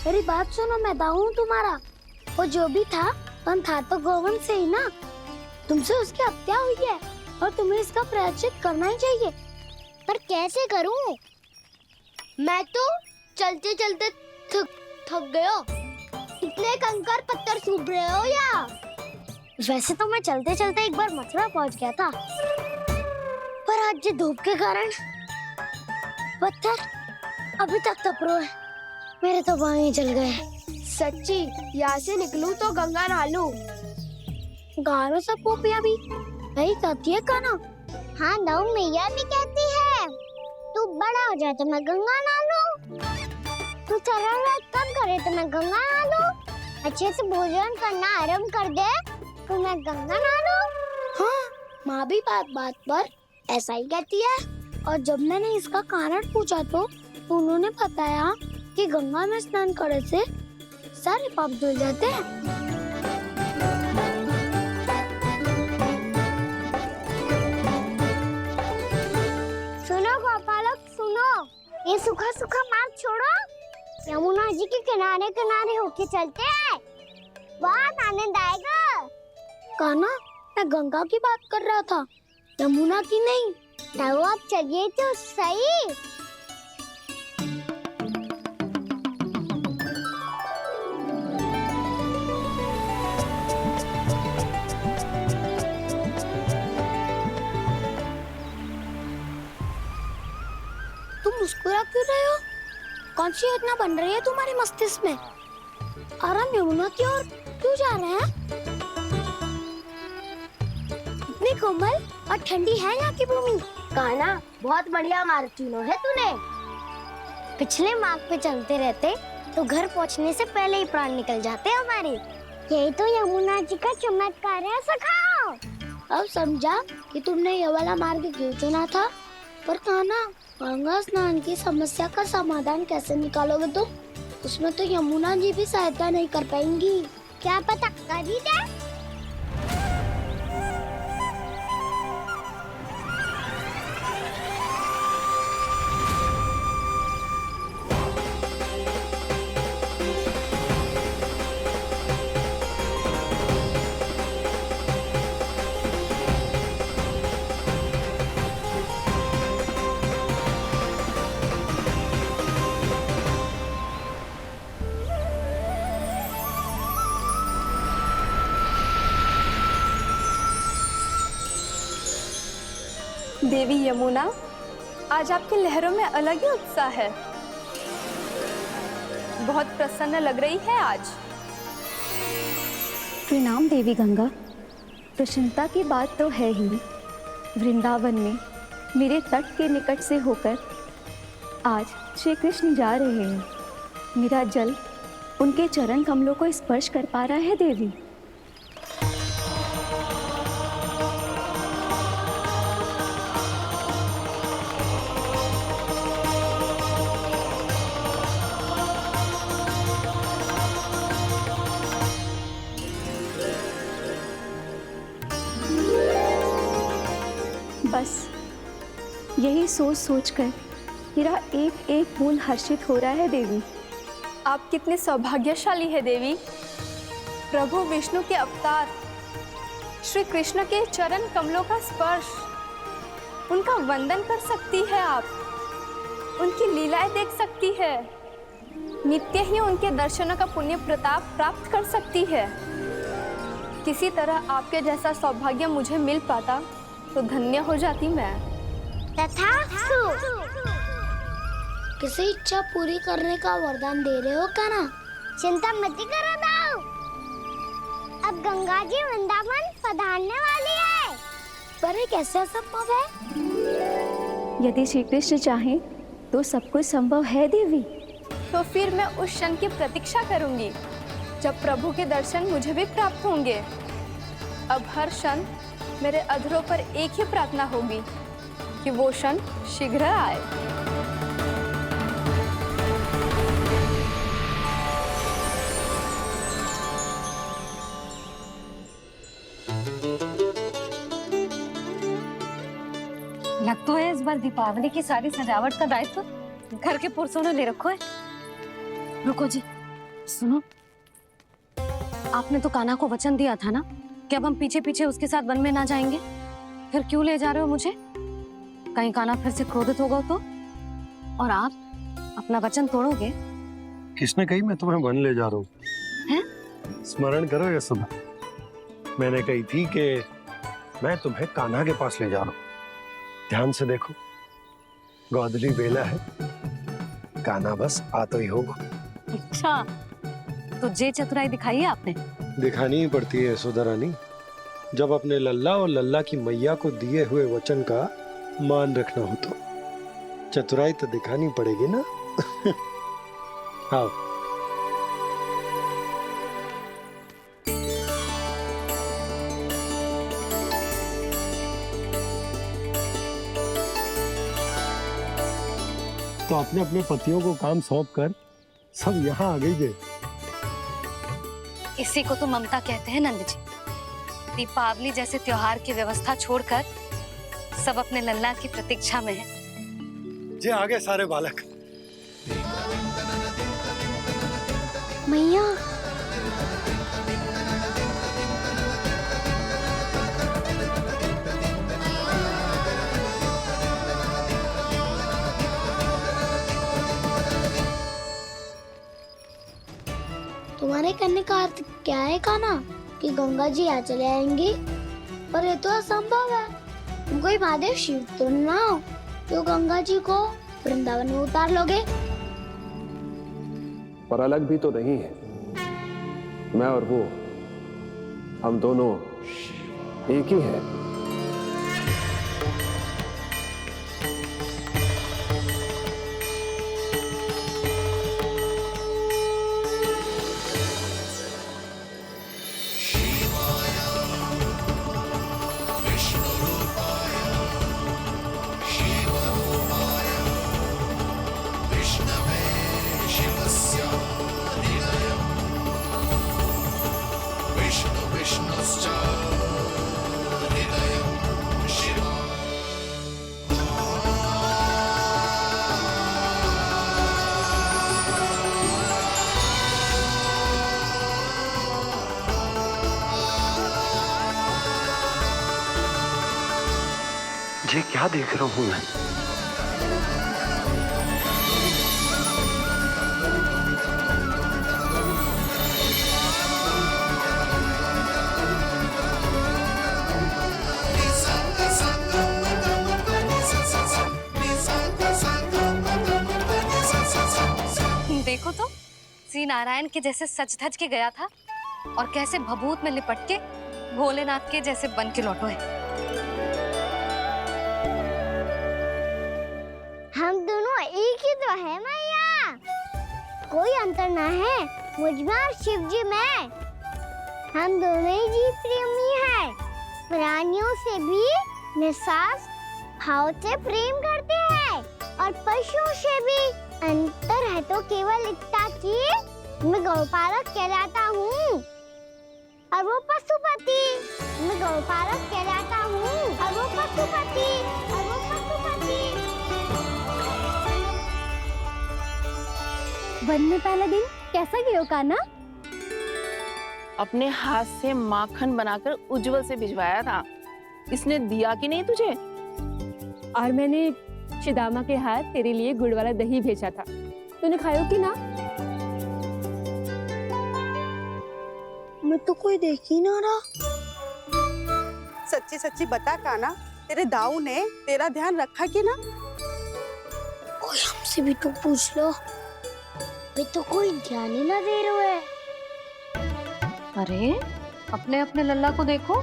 मेरी बात सुनो, मैं दाऊ हूँ तुम्हारा। वो जो भी था तो गोवन से ही ना। तुमसे उसकी हत्या हुई है और तुम्हें इसका प्रायश्चित करना ही चाहिए। पर कैसे करूं? मैं तो चलते चलते थक गया। इतने कंकर पत्थर सूख रहे हो या? वैसे तो मैं चलते चलते एक बार मथुरा पहुंच गया था, पर आज ये धूप के कारण पत्थर अभी तक तप रहे हैं। मेरे तो बाएं जल गए। सच्ची, यहाँ से निकलूं तो गंगा नहा लूं। गारो सब पोपिया भी यही कहती है काना। हाँ, दाऊ मैया भी कहती है तू बड़ा हो जाए तो मैं गंगा नहा लूं, तू सारा रात काम करे तो मैं गंगा नहा लूं, अच्छे से भोजन करना आरंभ कर दे तो मैं गंगा नहा लूं। हाँ, माँ भी बात बात पर ऐसा ही कहती है। और जब मैंने इसका कारण पूछा तो उन्होंने बताया कि गंगा में स्नान करने से सारे पाप धुल जाते हैं। सुनो गोपालक, सुनो, ये सूखा सूखा मार्ग छोड़ो, यमुना जी के किनारे किनारे होके चलते हैं, बहुत आनंद आएगा। काना, मैं गंगा की बात कर रहा था, यमुना की नहीं। तो आप चलिए तो सही। तुम मुस्कुरा क्यों रहे हो? कौन सी योजना बन रही है तुम्हारे मस्तिष्क में? और हम यमुना की ओर क्यों जा रहे हैं? इतनी कोमल और ठंडी है यहाँ की भूमि। कान्हा, बहुत बढ़िया मार्ग चुना है तूने। पिछले मार्ग पे चलते रहते तो घर पहुँचने से पहले ही प्राण निकल जाते हमारे। यही तो यमुना जी का चमत्कार है सखाओ। अब समझा कि तुमने ये वाला मार्ग क्यों चुना था। पर कान्हा, गंगा स्नान की समस्या का समाधान कैसे निकालोगे तुम? उसमें तो यमुना जी भी सहायता नहीं कर पाएंगी। क्या पता कर ही दे। देवी यमुना, आज आपकी लहरों में अलग ही उत्साह है। बहुत प्रसन्न लग रही है आज। प्रणाम देवी गंगा। प्रसन्नता की बात तो है ही। वृंदावन में मेरे तट के निकट से होकर आज श्री कृष्ण जा रहे हैं। मेरा जल उनके चरण कमलों को स्पर्श कर पा रहा है देवी। बस यही सोच सोचकर मेरा एक एक बूंद हर्षित हो रहा है देवी। आप कितने सौभाग्यशाली है देवी। प्रभु विष्णु के अवतार श्री कृष्ण के चरण कमलों का स्पर्श, उनका वंदन कर सकती है आप, उनकी लीलाएं देख सकती है, नित्य ही उनके दर्शनों का पुण्य प्रताप प्राप्त कर सकती है। किसी तरह आपके जैसा सौभाग्य मुझे मिल पाता तो धन्य हो जाती मैं। तथास्तु। किसी इच्छा पूरी करने का वरदान दे रहे हो कान्हा? चिंता मत करो दाऊ, अब गंगा जी वृंदावन पधारने वाली है। पर ये कैसे संभव है? यदि श्री कृष्ण चाहें तो सब कुछ संभव है देवी। तो फिर मैं उस क्षण की प्रतीक्षा करूंगी जब प्रभु के दर्शन मुझे भी प्राप्त होंगे। अब हर क्षण मेरे अधरों पर एक ही प्रार्थना होगी कि वो क्षण शीघ्र आए। लग तो है इस बार दीपावली की सारी सजावट का दायित्व घर के पुरुषों ने ले रखो है। रुको जी, सुनो, आपने तो कान्हा को वचन दिया था ना कि अब हम पीछे पीछे उसके साथ वन में ना जाएंगे। फिर क्यों ले जा रहे हो मुझे? कहीं कान्हा फिर से क्रोधित होगा तो? और आप अपना वचन तोड़ोगे? किसने कही मैं तुम्हें वन ले जा रहा हूँ? स्मरण करो ये सुबह, मैंने कही थी कि मैं तुम्हें कान्हा के पास ले जा रहा हूँ। ध्यान से देखो, गोदली बेला है, कान्हा बस आ तो ही होगा। अच्छा, तो जे चतुराई दिखाई है आपने? दिखानी ही पड़ती है यशोदा रानी, जब अपने लल्ला और लल्ला की मैया को दिए हुए वचन का मान रखना हो तो चतुराई तो दिखानी पड़ेगी ना। आओ। तो अपने अपने पतियों को काम सौंप कर सब यहाँ आ गई थे। इसी को तो ममता कहते हैं नंद जी। दीपावली जैसे त्योहार की व्यवस्था छोड़कर सब अपने लल्ला की प्रतीक्षा में हैं। जे आगे सारे बालक। मैया तुम्हारे कहने का अर्थ क्या है कान्हा? कि गंगा जी यहाँ चले आएंगी? पर ये तो असंभव है। तुम कोई महादेव शिव तो ना हो जो गंगा जी को वृंदावन में उतार लोगे। पर अलग भी तो नहीं है। मैं और वो, हम दोनों एक ही हैं। ये क्या देख रहा हूँ मैं? देखो तो, श्री नारायण के जैसे सज धज के गया था और कैसे भभूत में लिपट के भोलेनाथ के जैसे बन के लौटो है। हम दोनों एक ही तो है मैया, कोई अंतर ना है मुझ में और शिव जी में। हम दोनों ही जीव प्रेमी हैं, प्राणियों से भी निस्वार्थ भाव से प्रेम करते हैं और पशुओं से भी। अंतर है तो केवल इतना कि मैं गौपालक कहलाता हूँ और वो पशुपति। मैं गौपालक कहलाता हूँ और वो पशुपति। वन में पहला दिन कैसा गया कान्हा? अपने हाथ से माखन बनाकर उज्जवल से भिजवाया था। इसने दिया कि नहीं तुझे? और मैंने शिदामा के हाथ तेरे लिए गुड़ वाला दही भेजा था, तूने खायो कि ना? मैं तो कोई देख ही ना रहा। सच्ची सच्ची बता कान्हा, तेरे दाऊ ने तेरा ध्यान रखा कि ना? कोई हमसे भी तो पूछ लो, मैं तो कोई ध्यान ही ना दे रहे है। अरे अपने अपने लल्ला को देखो,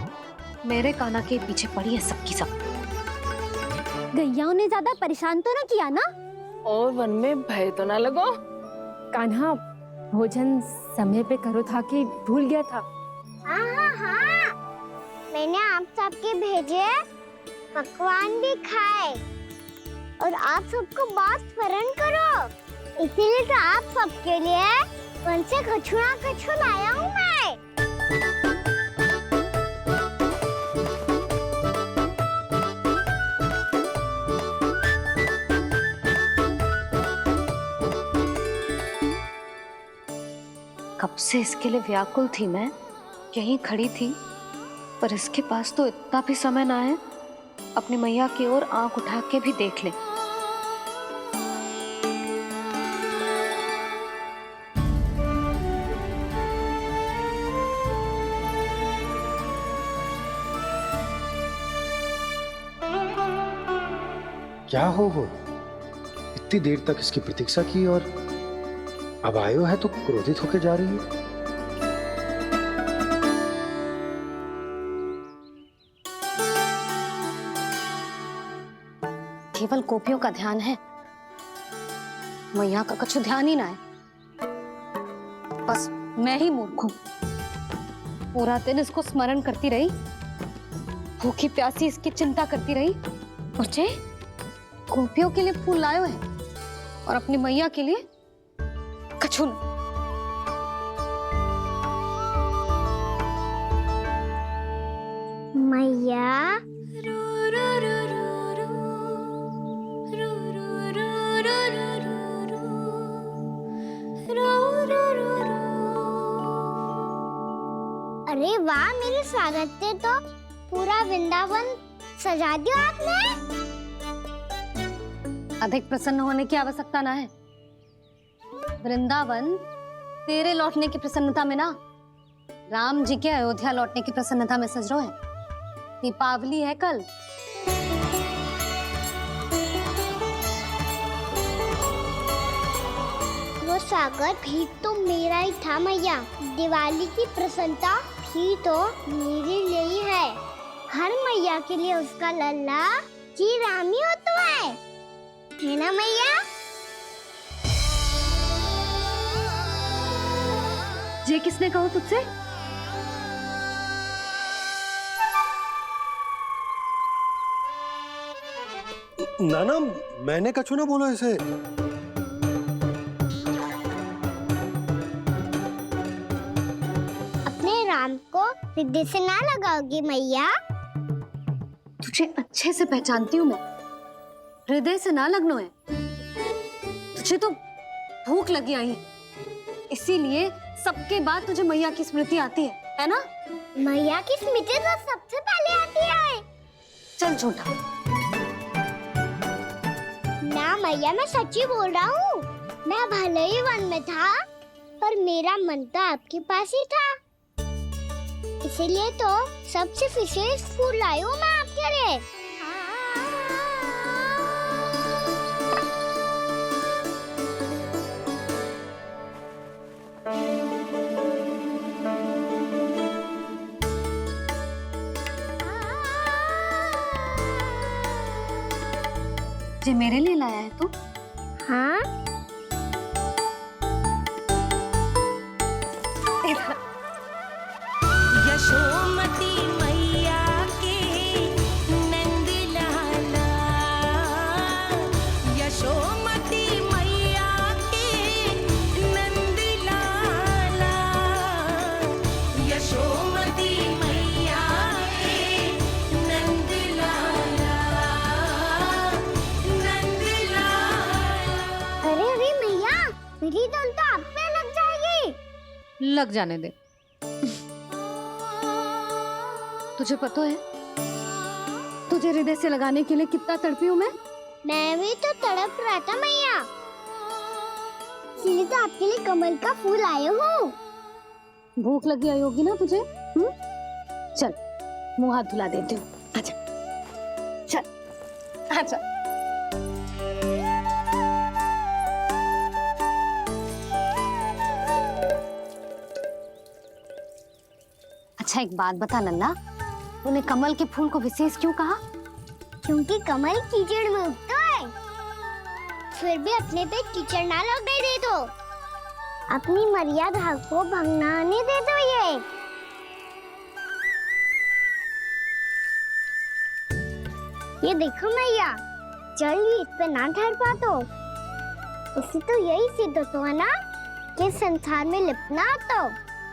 मेरे कान्हा के पीछे पड़ी है सबकी सब। गैयाओं ने ज्यादा परेशान तो ना किया ना? और वन में भय तो ना लगो? कान्हा भोजन समय पे करो था कि भूल गया था? हाँ, मैंने आप सबके भेजे पकवान भी खाए और आप सबको बात स्मरण करो, इसीलिए तो आप सबके लिए वन से कछु ना कछु लाया हूँ मैं। कब से इसके लिए व्याकुल थी मैं, यहीं खड़ी थी, पर इसके पास तो इतना भी समय ना है अपनी मैया की ओर आंख उठा के भी देख ले। क्या हो वो? इतनी देर तक इसकी प्रतीक्षा की और अब आयो है तो क्रोधित होकर जा रही है। केवल गोपियों का ध्यान है, मैया का कछु ध्यान ही ना है। बस मैं ही मूर्ख हूं, पूरा दिन इसको स्मरण करती रही, भूखी प्यासी इसकी चिंता करती रही, और जे गोपियों के लिए फूल लायो है और अपनी मैया के लिए कछु न। मैया अरे वाह, मेरे स्वागत पे तो पूरा वृंदावन सजा दिया आपने। अधिक प्रसन्न होने की आवश्यकता ना है। वृंदावन तेरे लौटने की प्रसन्नता में ना, राम जी के अयोध्या लौटने की प्रसन्नता में सज रहे हैं। दीपावली है कल। वो स्वागत भी तो मेरा ही था मैया। दिवाली की प्रसन्नता भी तो मेरे लिए ही है। हर मैया के लिए उसका लल्ला जी राम ही होता है ना मैया? ये किसने कहा तुझसे? नाना, मैंने कछु ना बोला इसे। अपने राम को हृदय से ना लगाओगी मैया? तुझे अच्छे से पहचानती हूँ मैं, हृदय से ना लगनो है। तुझे तो भूख लगी आई, इसीलिए सबके बाद तुझे मैया की स्मृति आती है ना? मैया की स्मृति तो सबसे पहले आती है। चल झूठा। ना मैया, मैं सच्ची बोल रहा हूँ। मैं भले ही वन में था, पर मेरा मन तो आपके पास ही था। इसीलिए तो सबसे विशेष फूल लाई हूँ मैं आपके लिए। ये मेरे लिए लाया है तू? हाँ, यशोमती मैया के नंद लाला, यशोमती मैया के नंद लाला, यशोमती मैया के नंद लाला, नंद लाला। अरे अरे मैया, मेरी धुन तो आप पे लग जाएगी। लग जाने दे। तुझे पता है तुझे हृदय से लगाने के लिए कितना तड़पी हूँ मैं? मैं भी तो तड़प रहा था मैया, इसलिए तो आपके लिए कमल का फूल आया हूँ। भूख लगी आई होगी ना तुझे? चल मुंह हाथ धुला देती हूँ। आजा, चल आजा। अच्छा एक बात बता नंदा, तूने कमल के फूल को विशेष क्यों कहा? क्योंकि कमल कीचड़ में उगता है, फिर भी अपने पे कीचड़ ना लगने दे दो। अपनी मर्यादा को भंगना नहीं दे दो। ये देखो मैया, जल भी इस पे ना ठहर पातो। इससे तो यही सिद्ध होता है ना कि संसार में लिपना तो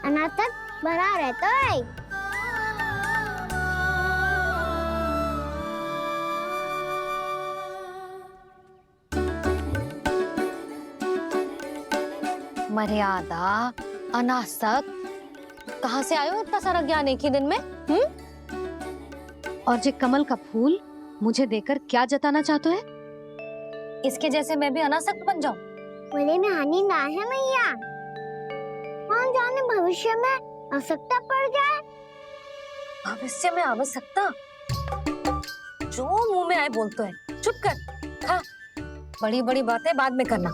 अनाथ तक बना रहता है। मर्यादा अनासक, कहाँ से आयो इतना सारा ज्ञान एक ही दिन में? और जे कमल का फूल मुझे देकर क्या जताना चाहते है? इसके जैसे मैं भी अनासक्त बन जाऊं? बोले में हानि ना है मैया, कौन जाने भविष्य में आवश्यकता पड़ जाए। भविष्य में आवश्यकता? जो मुंह में आए बोलते हैं, चुप कर। हाँ, बड़ी बड़ी बातें बाद में करना,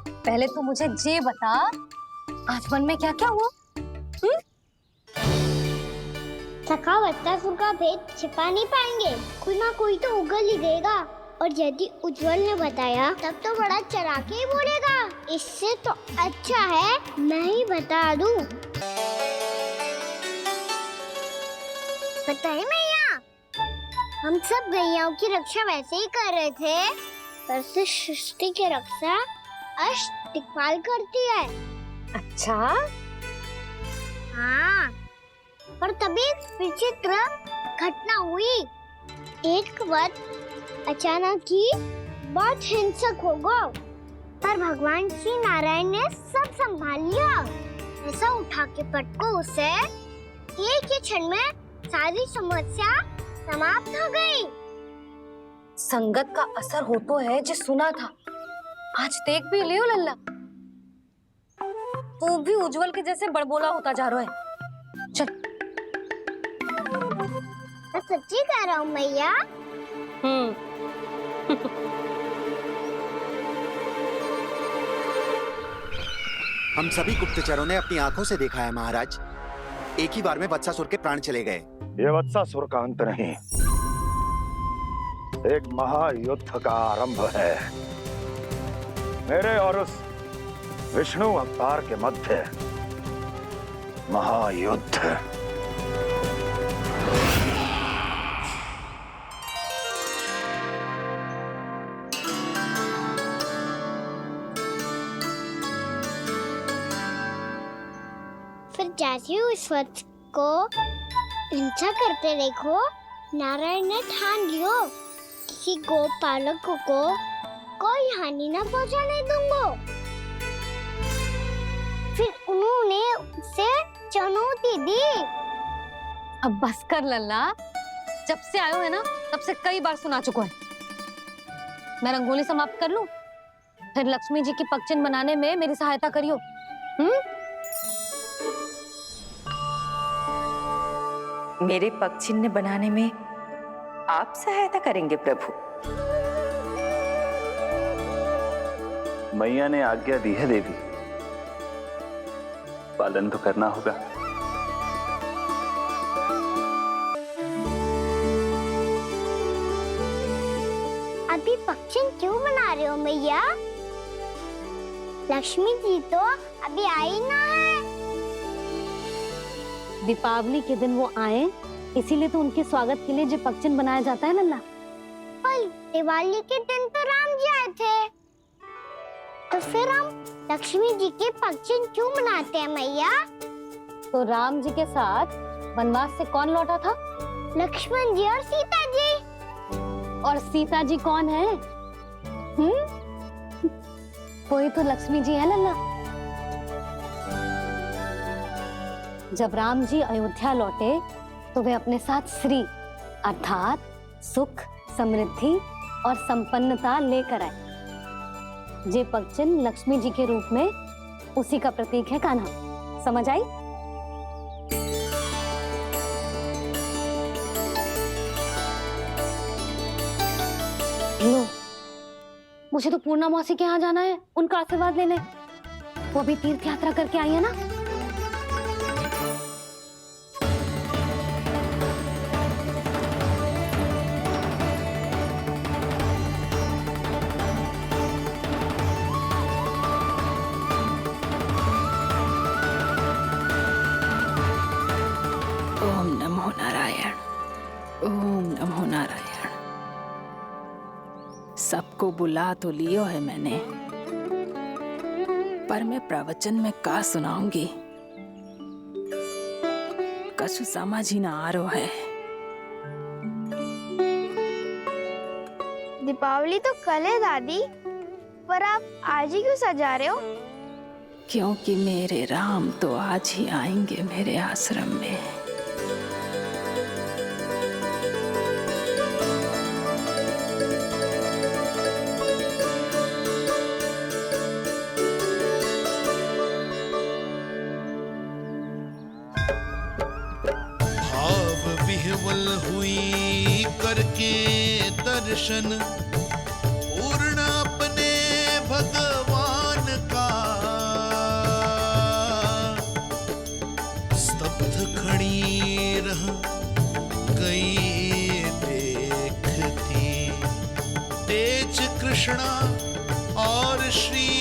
पहले तो मुझे ये बता आज वन में क्या क्या हुआ? सखावत्तासुर का भेद छिपा नहीं पाएंगे, कोई ना कोई तो उगल ही देगा। और यदि उज्जवल ने बताया तब तो बड़ा चढ़ा के ही बोलेगा, इससे तो अच्छा है मैं ही बता दूं। पता है मैया, हम सब गैयाओं की रक्षा वैसे ही कर रहे थे, पर से सृष्टि की रक्षा अष्ट दिक्पाल करती है। अच्छा, हाँ, पर तभी विचित्र घटना हुई। एक वक्त अचानक ही बहुत हिंसक हो गया, पर भगवान श्री नारायण ने सब संभाल लिया। ऐसा उठा के पटको उसे, एक ही क्षण में सारी समस्या समाप्त हो गई। संगत का असर हो तो है, जो सुना था आज देख भी लियो लल्ला। तू भी उज्जवल के जैसे बड़बोला होता जा रहा है। चल। मैं सच्ची कह रहा हूँ मैया। हम सभी गुप्तचरों ने अपनी आंखों से देखा है महाराज, एक ही बार में वत्सासुर के प्राण चले गए। ये वत्सासुर का अंत नहीं, एक महायुद्ध का आरंभ है। मेरे और उस विष्णु अवतार के मध्य महायुद्ध। फिर जैसे ही उस वक्त को हिंसा करते देखो, नारायण ने ठान लियो किसी गोपालक को कोई हानि न पहुंचाने दूंगा। फिर उन्होंने उसे चुनौती दी। अब बस कर लल्ला, जब से आयो है ना तब से कई बार सुना चुका है। मैं रंगोली समाप्त कर लूं, फिर लक्ष्मी जी की पगचिन बनाने में मेरी सहायता करियो। मेरे पग चिन्ह बनाने में आप सहायता करेंगे प्रभु? मैया ने आज्ञा दी है देवी, पालन तो करना होगा। अभी पक्षी क्यों बना रहे हो मैया? लक्ष्मी जी तो अभी आई ना है। दीपावली के दिन वो आए, इसीलिए तो उनके स्वागत के लिए जो पगचिन बनाया जाता है लल्ला। पर दिवाली के दिन तो राम जी आए थे, तो फिर हम लक्ष्मी जी के पगचिन क्यों बनाते हैं मैया? तो राम जी के साथ वनवास से कौन लौटा था? लक्ष्मण जी और सीता जी। और सीता जी कौन है? कोई तो लक्ष्मी जी है लल्ला। जब राम जी अयोध्या लौटे तो वे अपने साथ श्री अर्थात सुख, समृद्धि और संपन्नता लेकर आए। जे पगचिन लक्ष्मी जी के रूप में उसी का प्रतीक है कान्हा। समझ आई? लो, मुझे तो पूर्णा मौसी के यहाँ जाना है, उनका आशीर्वाद लेने। वो अभी तीर्थ यात्रा करके आई है ना। ओम नमो नारायण, ओम नमो नारायण। सबको बुला तो लियो है मैंने, पर मैं प्रवचन में का सुनाऊंगी, कछु समझ ही ना आ रहा है। दीपावली तो कल है दादी, पर आप आज ही क्यों सजा रहे हो? क्योंकि मेरे राम तो आज ही आएंगे मेरे आश्रम में। भाव विह्वल हुई करके दर्शन पूर्ण अपने भगवान का, स्तब्ध खड़ी रह गई देखती तेज कृष्णा और श्री